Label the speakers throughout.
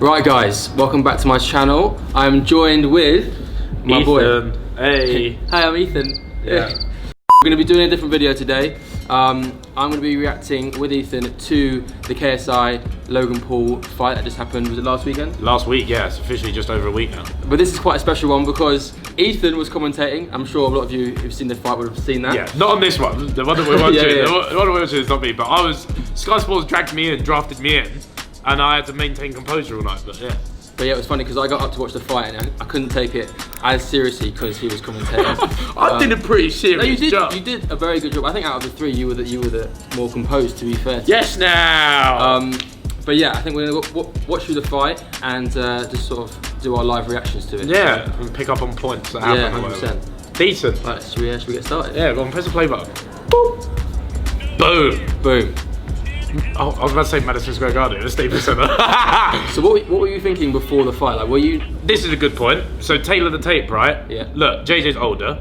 Speaker 1: Right guys, welcome back to my channel. I'm joined with my
Speaker 2: Ethan.
Speaker 1: boy.
Speaker 2: Hey.
Speaker 1: Hi, I'm Ethan.
Speaker 2: Yeah.
Speaker 1: We're going to be doing a different video today. I'm going to be reacting with Ethan to the KSI Logan Paul fight that just happened. Was it last weekend?
Speaker 2: Last week, yeah. It's officially just over a week now.
Speaker 1: But this is quite a special one because Ethan was commentating. I'm sure a lot of you who've seen the fight would have seen that.
Speaker 2: Yeah, not on this one. The one that we're watching.
Speaker 1: Yeah.
Speaker 2: The one we're watching is not me, but Sky Sports dragged me in, drafted me in, and I had to maintain composure all night, but yeah.
Speaker 1: But yeah, it was funny because I got up to watch the fight and I couldn't take it as seriously because he was commentating.
Speaker 2: I did a pretty serious job.
Speaker 1: You did a very good job. I think out of the three, you were the more composed, to be fair.
Speaker 2: Yes, now.
Speaker 1: But yeah, I think we're gonna watch through the fight and just sort of do our live reactions to it.
Speaker 2: Yeah, and pick up on points that happen.
Speaker 1: Yeah, 100%.
Speaker 2: Decent.
Speaker 1: Right, should we get started?
Speaker 2: Yeah, go on, press the play button. Boom.
Speaker 1: Boom.
Speaker 2: Oh, I was about to say Madison Square Garden, the Staples Center.
Speaker 1: So what were you thinking before the fight? Like, were you?
Speaker 2: This is a good point. So tailor the tape, right?
Speaker 1: Yeah.
Speaker 2: Look, JJ's older,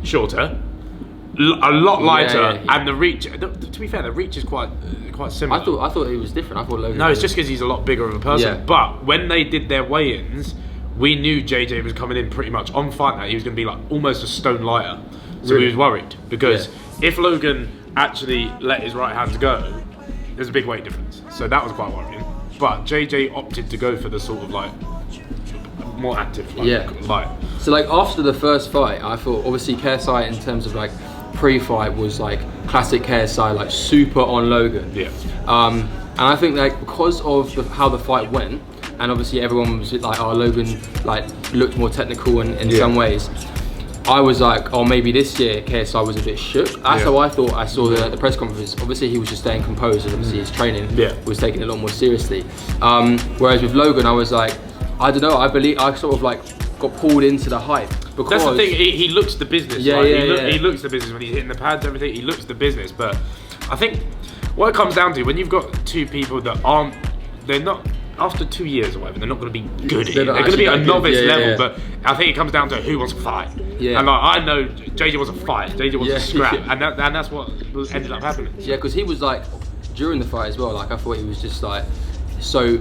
Speaker 2: shorter, a lot lighter,
Speaker 1: yeah.
Speaker 2: and the reach. To be fair, the reach is quite similar.
Speaker 1: I thought it was different. I thought Logan.
Speaker 2: No, it's just because he's a lot bigger of a person.
Speaker 1: Yeah.
Speaker 2: But when they did their weigh-ins, we knew JJ was coming in pretty much on fight night. He was going to be like almost a stone lighter. So
Speaker 1: Really?
Speaker 2: we was worried because if Logan actually let his right hand go, there's a big weight difference. So that was quite worrying. But JJ opted to go for the sort of like more active light.
Speaker 1: So like after the first fight, I thought obviously KSI in terms of like pre-fight was like classic KSI, like super on Logan.
Speaker 2: Yeah.
Speaker 1: And I think like because of how the fight went, and obviously everyone was like, oh, Logan like looked more technical in some ways. I was like, oh, maybe this year KSI was a bit shook. That's how I thought I saw the press conference. Obviously he was just staying composed and obviously his training was taken a lot more seriously. Whereas with Logan, I was like, I don't know, I sort of like got pulled into the hype. Because
Speaker 2: that's the thing, he looks the business.
Speaker 1: Yeah,
Speaker 2: He looks the business when he's hitting the pads, everything, he looks the business. But I think what it comes down to, when you've got two people that they're not, after 2 years or whatever, they're not going to be good at it. They're going to be at a novice level, but I think it comes down to who wants to fight.
Speaker 1: Yeah.
Speaker 2: And like, I know JJ wants to fight, JJ wants to scrap, and that's what ended up happening.
Speaker 1: Yeah, because he was like, during the fight as well, like I thought he was just like, so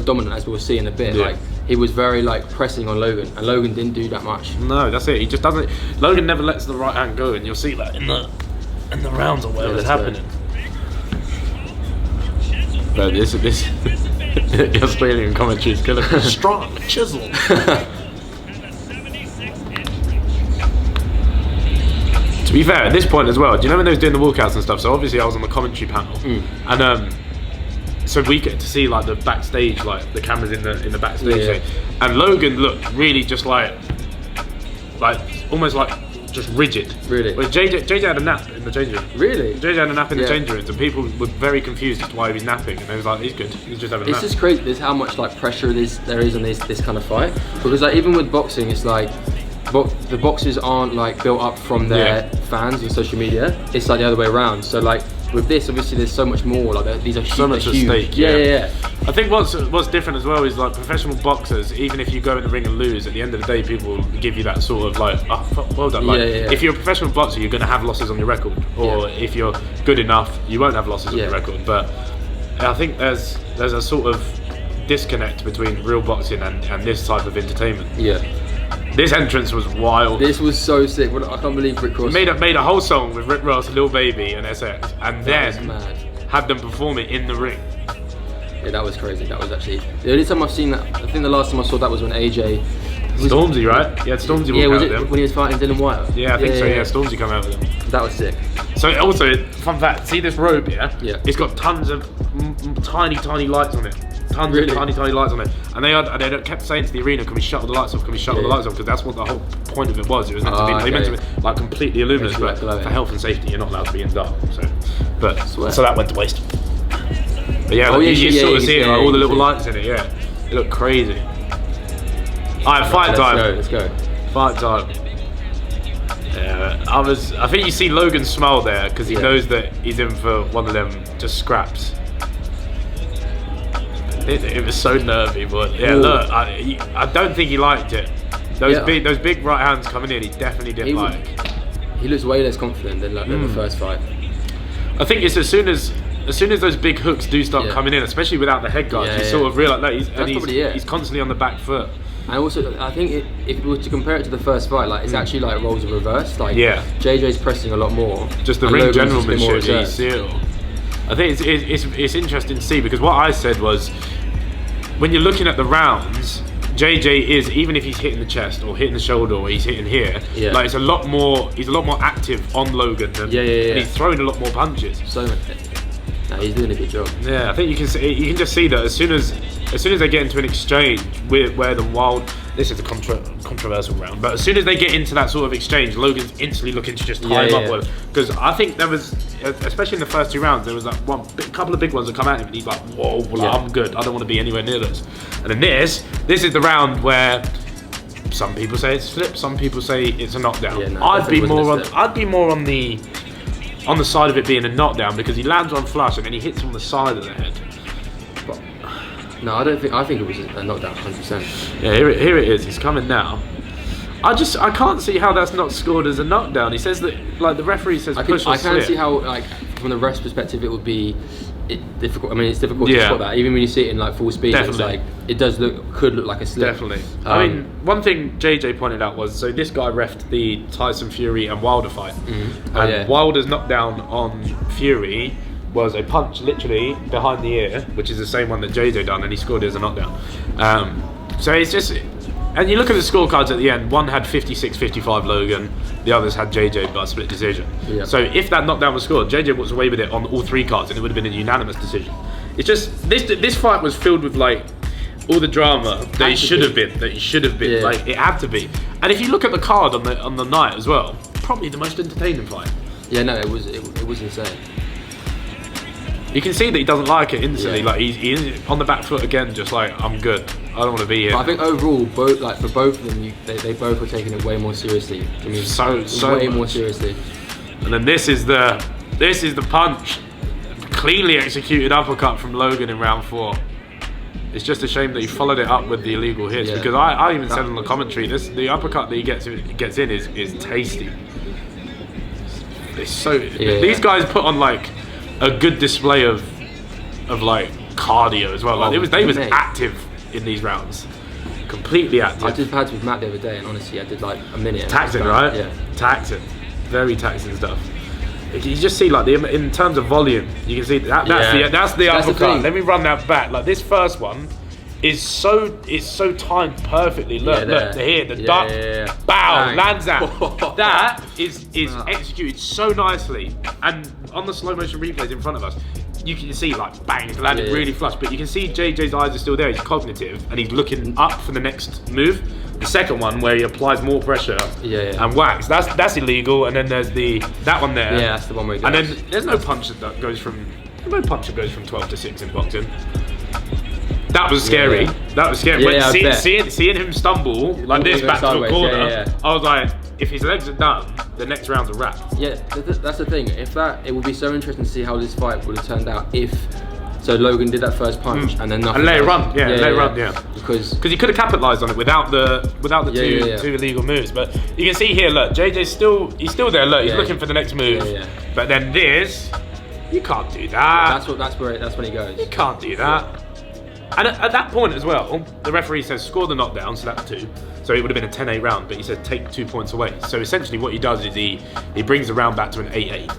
Speaker 1: dominant, as we'll see in a bit.
Speaker 2: Yeah.
Speaker 1: Like he was very like pressing on Logan, and Logan didn't do that much.
Speaker 2: No, that's it. He just doesn't. Logan never lets the right hand go, and you'll see that in the rounds or whatever's happening. But this the Australian commentary is killing me. Strong chisel. To be fair, at this point as well, do you know when they was doing the walkouts and stuff? So obviously I was on the commentary panel, and so we get to see like the backstage, like the cameras in the backstage thing. And Logan looked really just like almost like just rigid.
Speaker 1: Really?
Speaker 2: Well, JJ had a nap in the changing room.
Speaker 1: Really?
Speaker 2: JJ had a nap in the changing rooms, and people were very confused as to why he was napping. And they was like, he's good. He's just having a nap.
Speaker 1: It's just crazy. There's how much like pressure there is on this kind of fight, because like even with boxing, it's like the boxers aren't like built up from their fans and social media. It's like the other way around. So like with this, obviously there's so much more. Like these are
Speaker 2: so much at stake.
Speaker 1: Yeah.
Speaker 2: I think what's different as well is like professional boxers. Even if you go in the ring and lose, at the end of the day, people will give you that sort of like, oh, well done. Like if you're a professional boxer, you're going to have losses on your record, or if you're good enough, you won't have losses on your record. But I think there's a sort of disconnect between real boxing and this type of entertainment.
Speaker 1: Yeah.
Speaker 2: This entrance was wild.
Speaker 1: This was so sick. I can't believe Rick Ross
Speaker 2: made a whole song with Rick Ross, Lil Baby, and SX, and then had them perform it in the ring.
Speaker 1: Yeah, that was crazy. That was actually the only time I've seen that. I think the last time I saw that was when AJ.
Speaker 2: Stormzy, right? Yeah, Stormzy.
Speaker 1: Yeah, was
Speaker 2: it
Speaker 1: when he was fighting Dylan White?
Speaker 2: Yeah, I think so. Yeah, Stormzy come out with him.
Speaker 1: That was sick.
Speaker 2: So also, fun fact. See this robe here?
Speaker 1: Yeah.
Speaker 2: It's got tons of tiny lights on it. Tons of tiny lights on it, and they kept saying to the arena, "Can we shut all the lights off? Can we shut all the lights off?" Because that's what the whole point of it was. It was meant to be. They meant to be like completely luminous, but for health and safety, you're not allowed to be in dark. So that went to waste. But yeah, you sort of see it, like all the little lights in it. Yeah, it looked crazy. Alright, fight time.
Speaker 1: Let's go.
Speaker 2: Fight time. Yeah, I think you see Logan smile there because he knows that he's in for one of them just scraps. It was so nervy, but yeah, look, I don't think he liked it. Those big right hands coming in, he definitely didn't like.
Speaker 1: He looks way less confident than the first fight.
Speaker 2: I think it's as soon as those big hooks do start coming in, especially without the head guards, you sort of realise that he's constantly on the back foot.
Speaker 1: And also, I think if we were to compare it to the first fight, like it's actually like roles are reversed. Like JJ's pressing a lot more.
Speaker 2: Just the ring generalmanship, you see it all. I think it's interesting to see, because what I said was, when you're looking at the rounds, JJ is, even if he's hitting the chest or hitting the shoulder or he's hitting here, like he's a lot more active on Logan than, and he's throwing a lot more punches.
Speaker 1: So he's doing a good job.
Speaker 2: Yeah, I think you can just see that as soon as they get into an exchange where the Wild, this is a controversial round, but as soon as they get into that sort of exchange, Logan's instantly looking to just tie him up with. Because I think there was, especially in the first 2 rounds, there was like a couple of big ones that come at him and he's like, whoa, I'm good, I don't want to be anywhere near this. And then this is the round where some people say it's a slip, some people say it's a knockdown. Yeah, no, I'd be more on the side of it being a knockdown, because he lands on flush and then he hits him on the side of the head.
Speaker 1: But no, I think it was a knockdown, 100%.
Speaker 2: Yeah, here it is. He's coming now. I can't see how that's not scored as a knockdown. He says that, like, the referee says push or slip.
Speaker 1: I can see how, like, from the ref's perspective, it would be difficult. I mean, it's difficult to spot that. Even when you see it in like full speed, it's like it could look like a slip.
Speaker 2: Definitely. I mean, one thing JJ pointed out was, so this guy refed the Tyson Fury and Wilder fight, and Wilder's knockdown on Fury was a punch literally behind the ear, which is the same one that JJ done, and he scored it as a knockdown. So it's just, and you look at the scorecards at the end, one had 56-55 Logan, the others had JJ by split decision. Yeah. So if that knockdown was scored, JJ walks away with it on all 3 cards, and it would have been a unanimous decision. It's just, this fight was filled with like all the drama that it should have been. Yeah. Like, it had to be. And if you look at the card on the night as well, probably the most entertaining fight.
Speaker 1: Yeah, no, it was insane.
Speaker 2: You can see that he doesn't like it instantly. Like he's on the back foot again, just like, I'm good, I don't want to be here.
Speaker 1: But I think overall, for both of them, they both were taking it way more seriously. I mean,
Speaker 2: so
Speaker 1: way more seriously.
Speaker 2: And then this is the punch, cleanly executed uppercut from Logan in round 4. It's just a shame that he followed it up with the illegal hits, because I even said on the commentary, the uppercut that he gets in is tasty. It's so these guys put on like a good display of like cardio as well. Like they was active in these rounds, completely active.
Speaker 1: I did pads with Matt the other day, and honestly, I did like a minute.
Speaker 2: Taxing, right? Yeah, taxing, very taxing stuff. You just see like in terms of volume, you can see that's the uppercut. Let me run that back. Like this first one is so timed perfectly. Look here, the duck, bow, bang. Lands out. That is executed so nicely, and on the slow motion replays in front of us, you can see like bang, it's landed really flush, but you can see JJ's eyes are still there. He's cognitive and he's looking up for the next move. The second one where he applies more pressure and whacks, that's illegal. And then there's that one there.
Speaker 1: Yeah, that's the one where he goes.
Speaker 2: And then there's no punch that goes from 12 to 6 in boxing. That was scary. That was scary. But seeing him stumble like this back to a corner, I was like, if his legs are done, the next round's a wrap.
Speaker 1: Yeah, that's the thing. It would be so interesting to see how this fight would have turned out if. So Logan did that first punch and then nothing.
Speaker 2: And let it run,
Speaker 1: Because
Speaker 2: he could have capitalised on it without the two illegal moves. But you can see here, look, JJ's still there. Look, he's looking for the next move. But then this, you can't do that.
Speaker 1: That's when he goes.
Speaker 2: You can't do that. And at that point as well, the referee says score the knockdown, so that's 2. So it would have been a 10-8 round, but he said take 2 points away. So essentially what he does is he brings the round back to an 8-8,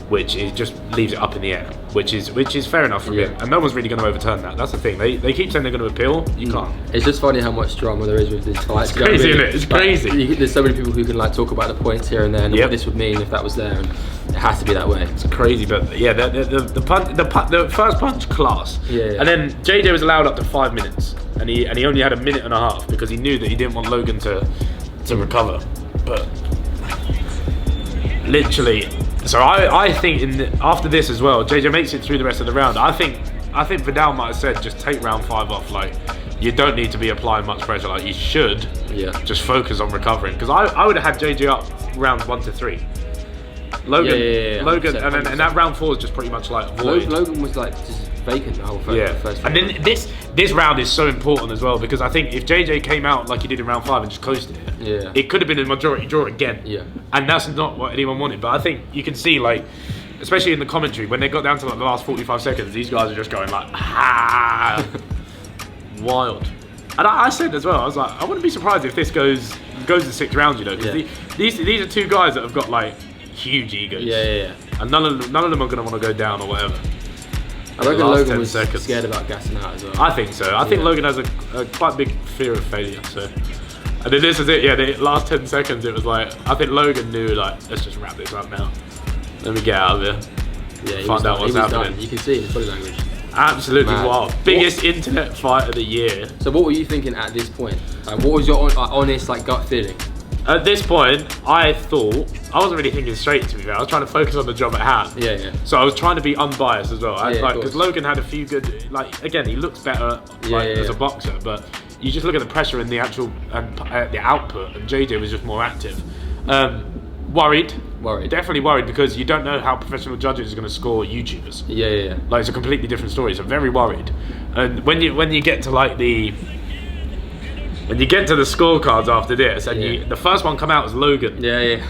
Speaker 2: which is just leaves it up in the air, which is fair enough for him. And no one's really going to overturn that. That's the thing. They keep saying they're going to appeal. You can't.
Speaker 1: It's just funny how much drama there is with this fight.
Speaker 2: It's crazy, isn't it? It's crazy.
Speaker 1: There's so many people who can like talk about the points here and there and what this would mean if that was there. And it has to be that way.
Speaker 2: It's crazy, but yeah, the first punch, class. And then JJ was allowed up to 5 minutes, and he only had a minute and a half because he knew that he didn't want Logan to recover. But literally, so I think after this as well, JJ makes it through the rest of the round. I think Vidal might have said just take round 5 off. Like, you don't need to be applying much pressure. Like, you should just focus on recovering. Because I would have had JJ up rounds 1 to 3. Logan, and that round 4 is just pretty much like void.
Speaker 1: Logan was like just vacant the whole first.
Speaker 2: And then this round is so important as well, because I think if JJ came out like he did in round 5 and just coasted it, it could have been a majority draw again. And that's not what anyone wanted. But I think you can see like especially in the commentary, when they got down to like the last 45 seconds, these guys are just going like, ah, wild. And I said as well, I was like, I wouldn't be surprised if this goes the 6 rounds, you know, because these are 2 guys that have got like huge egos.
Speaker 1: Yeah.
Speaker 2: And none of them are going to want to go down or whatever.
Speaker 1: I reckon Logan was scared about gassing out as well.
Speaker 2: I think so. I think Logan has a quite big fear of failure. So, and then this is it. Yeah, the last 10 seconds, it was like, I think Logan knew like, let's just wrap this up now. Let me get out of here.
Speaker 1: Yeah,
Speaker 2: find out what's happening.
Speaker 1: You can see it in his body language.
Speaker 2: Absolutely wild. Biggest internet fight of the year.
Speaker 1: So what were you thinking at this point? Like, what was your honest like gut feeling?
Speaker 2: At this point, I thought, I wasn't really thinking straight, to be fair. I was trying to focus on the job at hand.
Speaker 1: Yeah.
Speaker 2: So I was trying to be unbiased as well.
Speaker 1: Because
Speaker 2: Because Logan had a few good, like, again, he looks better as a boxer, but you just look at the pressure and the actual, the output, and JJ was just more active. Worried. Definitely worried, because you don't know how professional judges are going to score YouTubers.
Speaker 1: Yeah.
Speaker 2: Like, it's a completely different story, so very worried. And when you get to like the scorecards after this, and the first one come out was Logan.
Speaker 1: Yeah.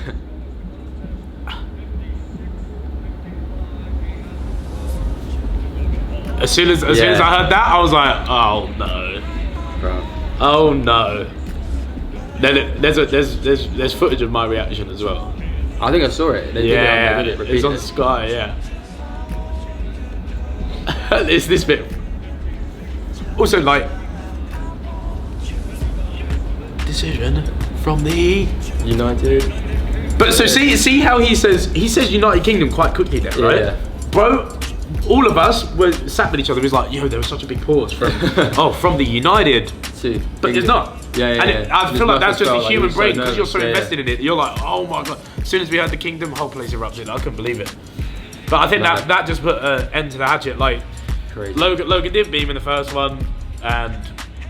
Speaker 2: As soon as I heard that, I was like, oh no,
Speaker 1: bro.
Speaker 2: Oh no. Then there's footage of my reaction as well.
Speaker 1: I think I saw it. They did it
Speaker 2: it's on Sky. Yeah. It's this bit. Also, like, decision from the
Speaker 1: United.
Speaker 2: But so see how he says United Kingdom quite quickly there, right?
Speaker 1: Yeah.
Speaker 2: Bro, all of us were sat with each other. It was like, yo, there was such a big pause from from the United
Speaker 1: to
Speaker 2: but it's not.
Speaker 1: Yeah.
Speaker 2: I feel like that's just a human brain, because you're so invested
Speaker 1: in
Speaker 2: in it. You're like, oh my god. As soon as we had the Kingdom, whole place erupted. I couldn't believe it. But I think that just put an end to the hatchet. Like,
Speaker 1: crazy.
Speaker 2: Logan did beat him in the first one, and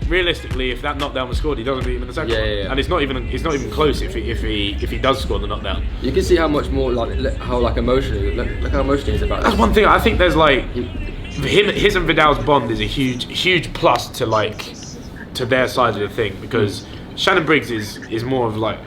Speaker 2: realistically, if that knockdown was scored, he doesn't beat him in the second one.
Speaker 1: Yeah.
Speaker 2: And it's not even close if he does score the knockdown.
Speaker 1: You can see how much more like how emotionally look how emotional he is about it.
Speaker 2: That's one thing. I think there's like his and Vidal's bond is a huge plus to their side of the thing, because Shannon Briggs is more of like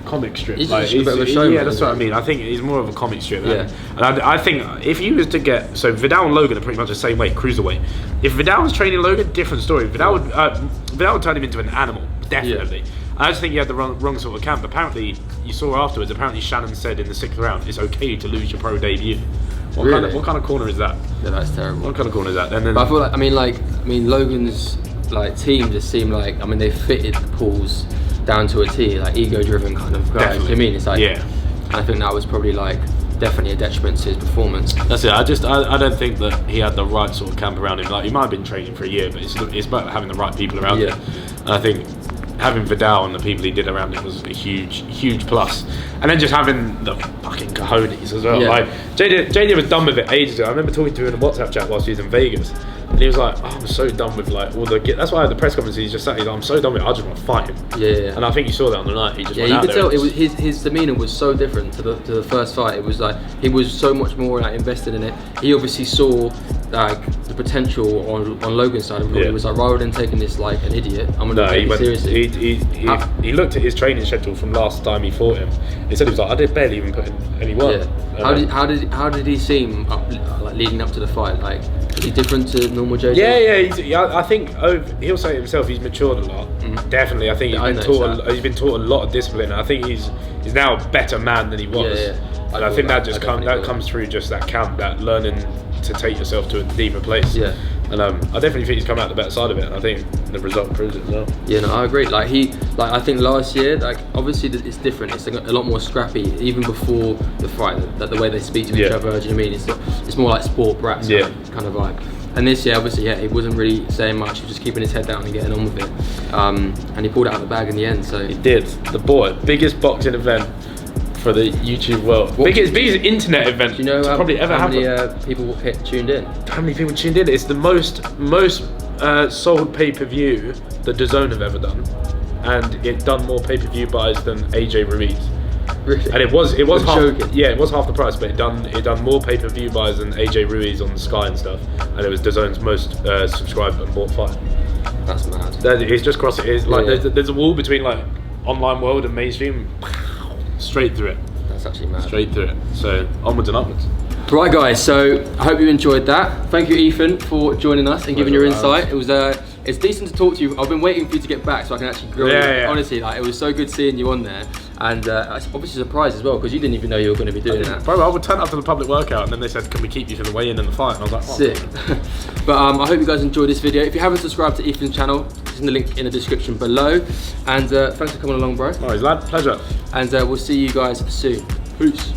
Speaker 2: comic strip.
Speaker 1: He's
Speaker 2: like,
Speaker 1: just a bit of a showman.
Speaker 2: Yeah, that's what I mean. I think he's more of a comic strip.
Speaker 1: Yeah.
Speaker 2: And I think if he was to get, so Vidal and Logan are pretty much the same weight, cruiserweight. If Vidal was training Logan, different story. Vidal would turn him into an animal, definitely.
Speaker 1: Yeah.
Speaker 2: I just think he had the wrong sort of camp. Apparently, you saw afterwards. Apparently, Shannon said in the 6th round, it's okay to lose your pro debut. What kind of corner is that?
Speaker 1: Yeah, that's terrible.
Speaker 2: What kind of corner is that? And then,
Speaker 1: but I feel like I mean Logan's like team just seemed like they fitted Paul's down to a T, like ego-driven kind of guys.
Speaker 2: Definitely.
Speaker 1: I mean, it's like,
Speaker 2: yeah.
Speaker 1: And I think that was probably like definitely a detriment to his performance.
Speaker 2: That's it. I don't think that he had the right sort of camp around him. Like, he might have been training for a year, but it's about having the right people around him. And I think having Vidal and the people he did around him was a huge plus. And then just having the fucking cojones as well.
Speaker 1: Yeah.
Speaker 2: Like, JJ was done with it ages ago. I remember talking to him in a WhatsApp chat whilst he was in Vegas. And he was like, I'm so done with like all the... That's why at the press conference he's just sat, he's like, I'm so done with it, I just want to fight him.
Speaker 1: Yeah.
Speaker 2: And I think you saw that on the night. He just went
Speaker 1: you
Speaker 2: out
Speaker 1: could
Speaker 2: there.
Speaker 1: tell it was his demeanour was so different to the first fight. It was like he was so much more like invested in it. He obviously saw like the potential on Logan's side, and he was like, rather than taking this like an idiot, I'm gonna take it seriously.
Speaker 2: He looked at his training schedule from last time he fought him. He said he was like, I did barely even put in any work.
Speaker 1: Yeah. How did he seem like leading up to the fight? Like, is he different to normal JJ?
Speaker 2: Yeah. I think he'll say it himself. He's matured a lot. Mm-hmm. Definitely, I think he's been taught a lot of discipline. I think he's now a better man than he was.
Speaker 1: Yeah.
Speaker 2: And I think that just comes through just that camp, that learning to take yourself to a deeper place.
Speaker 1: Yeah.
Speaker 2: And I definitely think he's come out the better side of it, and I think the result proves it as well.
Speaker 1: Yeah, no, I agree. Like I think last year, like obviously it's different. It's a lot more scrappy, even before the fight. That the way they speak to each other. Do you know what I mean? It's more like sport brats kind of vibe. And this year, obviously, he wasn't really saying much. He was just keeping his head down and getting on with it. And he pulled it out of the bag in the end. So
Speaker 2: he did. The boy, biggest boxing event for the YouTube world. Biggest internet event.
Speaker 1: Do you know
Speaker 2: probably ever
Speaker 1: how many
Speaker 2: happened.
Speaker 1: people tuned in?
Speaker 2: How many people tuned in? It's the most sold pay-per-view that DAZN have ever done, and it done more pay-per-view buys than AJ Ruiz.
Speaker 1: Really?
Speaker 2: And it was half,
Speaker 1: joking.
Speaker 2: yeah, it was half the price, but it done more pay-per-view buys than AJ Ruiz on Sky and stuff, and it was DAZN's most subscribed and bought fight.
Speaker 1: That's mad.
Speaker 2: It's just crossing. It's like there's a wall between like online world and mainstream. Straight through it.
Speaker 1: That's actually mad.
Speaker 2: Straight through it. So onwards and upwards.
Speaker 1: Right, guys. So I hope you enjoyed that. Thank you, Ethan, for joining us and giving your insight. It was it's decent to talk to you. I've been waiting for you to get back so I can actually grill you. Honestly, like, it was so good seeing you on there, and I was obviously surprised as well because you didn't even know you were going to be doing that.
Speaker 2: Bro, I would turn up to the public workout and then they said, "Can we keep you for the weigh-in and the fight?" And I was like, oh,
Speaker 1: sick. But I hope you guys enjoyed this video. If you haven't subscribed to Ethan's channel, it's in the link in the description below. And thanks for coming along, bro.
Speaker 2: No worries, lad. Pleasure.
Speaker 1: And we'll see you guys soon. Peace.